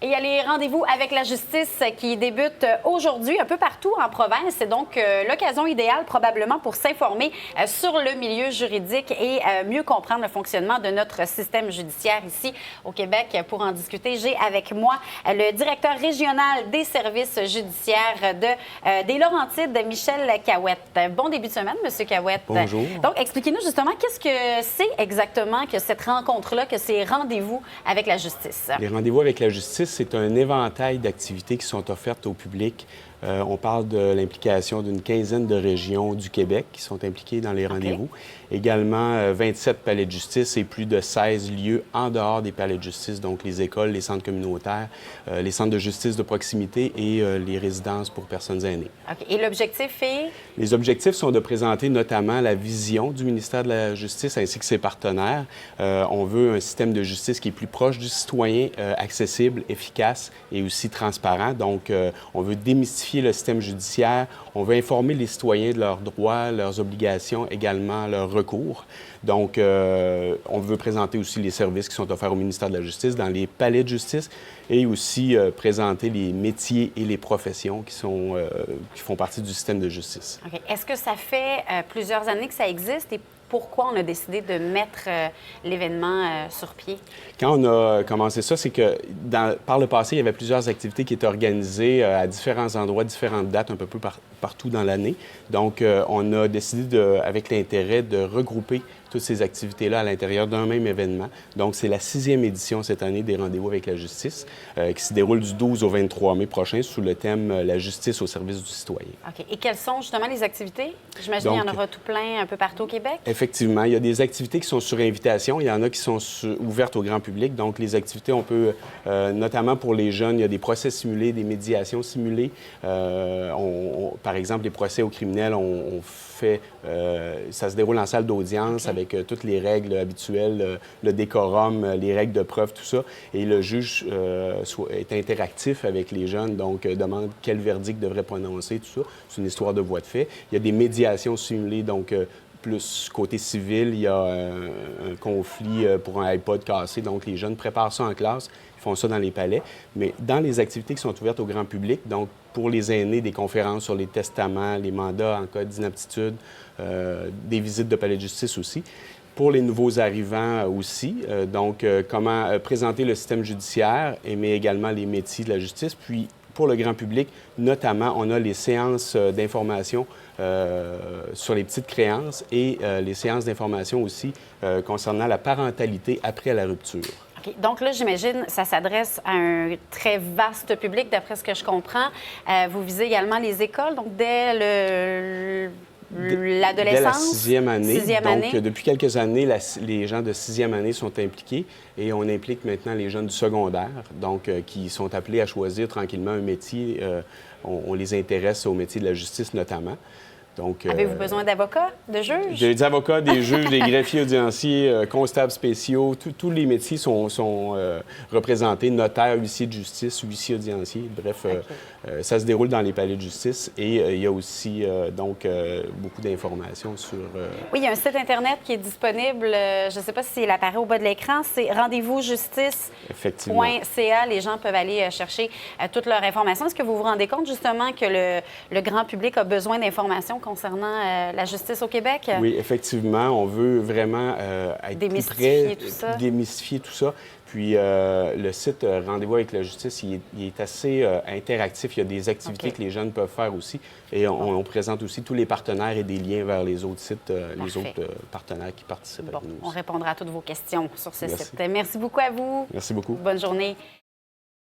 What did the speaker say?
Et il y a les rendez-vous avec la justice qui débutent aujourd'hui un peu partout en province. C'est donc l'occasion idéale probablement pour s'informer sur le milieu juridique et mieux comprendre le fonctionnement de notre système judiciaire ici au Québec. Pour en discuter, j'ai avec moi le directeur régional des services judiciaires des Laurentides, Michel Cahouette. Bon début de semaine, M. Cahouette. Bonjour. Donc, expliquez-nous justement qu'est-ce que c'est exactement que cette rencontre-là, que ces rendez-vous avec la justice. Les rendez-vous avec la justice, c'est un éventail d'activités qui sont offertes au public. On parle de l'implication d'une quinzaine de régions du Québec qui sont impliquées dans les rendez-vous. Également, 27 palais de justice et plus de 16 lieux en dehors des palais de justice, donc les écoles, les centres communautaires, les centres de justice de proximité et les résidences pour personnes aînées. OK. Et l'objectif est? Les objectifs sont de présenter notamment la vision du ministère de la Justice ainsi que ses partenaires. On veut un système de justice qui est plus proche du citoyen, accessible, efficace et aussi transparent. Donc, on veut démystifier le système judiciaire. On veut informer les citoyens de leurs droits, leurs obligations, également leurs recours. Donc, on veut présenter aussi les services qui sont offerts au ministère de la Justice dans les palais de justice et aussi présenter les métiers et les professions qui font partie du système de justice. OK. Est-ce que ça fait plusieurs années que ça existe et pourquoi on a décidé de mettre l'événement sur pied? Quand on a commencé ça, c'est que par le passé, il y avait plusieurs activités qui étaient organisées à différents endroits, différentes dates, un peu partout dans l'année. Donc, on a décidé, avec l'intérêt, de regrouper toutes ces activités-là à l'intérieur d'un même événement. Donc, c'est la 6e édition cette année des Rendez-vous avec la justice qui se déroule du 12 au 23 mai prochain sous le thème « La justice au service du citoyen ». OK. Et quelles sont justement les activités? J'imagine qu'il y en aura tout plein un peu partout au Québec? Effectivement. Il y a des activités qui sont sur invitation. Il y en a qui sont ouvertes au grand public. Donc, les activités, on peut, notamment pour les jeunes, il y a des procès simulés, des médiations simulées. Par exemple, les procès aux criminels, on fait... ça se déroule en salle d'audience avec toutes les règles habituelles, le décorum, les règles de preuve, tout ça. Et le juge est interactif avec les jeunes, donc demande quel verdict devrait prononcer, tout ça. C'est une histoire de voie de fait. Il y a des médiations simulées, donc plus côté civil, il y a un conflit pour un iPod cassé, donc les jeunes préparent ça en classe, ils font ça dans les palais. Mais dans les activités qui sont ouvertes au grand public, donc pour les aînés, des conférences sur les testaments, les mandats en cas d'inaptitude, des visites de palais de justice aussi. Pour les nouveaux arrivants aussi, donc comment présenter le système judiciaire, mais également les métiers de la justice. Puis pour le grand public, notamment, on a les séances d'information sur les petites créances et les séances d'information aussi concernant la parentalité après la rupture. OK. Donc là, j'imagine, ça s'adresse à un très vaste public, d'après ce que je comprends. Vous visez également les écoles, donc dès l'adolescence? Dès la 6e année. Sixième donc, année. depuis quelques années, les gens de 6e année sont impliqués et on implique maintenant les jeunes du secondaire, donc qui sont appelés à choisir tranquillement un métier. On les intéresse au métier de la justice notamment. Donc, avez-vous besoin d'avocats, de juges? J'ai des avocats, des juges, des greffiers audienciers, constables spéciaux. Tous les métiers sont représentés, notaires, huissiers de justice, huissiers audienciers. Bref, ça se déroule dans les palais de justice et il y a aussi beaucoup d'informations sur... Oui, il y a un site Internet qui est disponible, je ne sais pas s'il apparaît au bas de l'écran, c'est rendez-vous-justice.ca. Les gens peuvent aller chercher toutes leurs informations. Est-ce que vous vous rendez compte justement que le grand public a besoin d'informations concernant la justice au Québec? Oui, effectivement. On veut vraiment être démystifier plus près, tout ça. démystifier tout ça. Puis le site Rendez-vous avec la justice, il est assez interactif. Il y a des activités que les jeunes peuvent faire aussi. Et on présente aussi tous les partenaires et des liens vers les autres sites, les autres partenaires qui participent avec nous. On répondra à toutes vos questions sur ce Merci. site. Merci beaucoup à vous. Merci beaucoup. Bonne journée.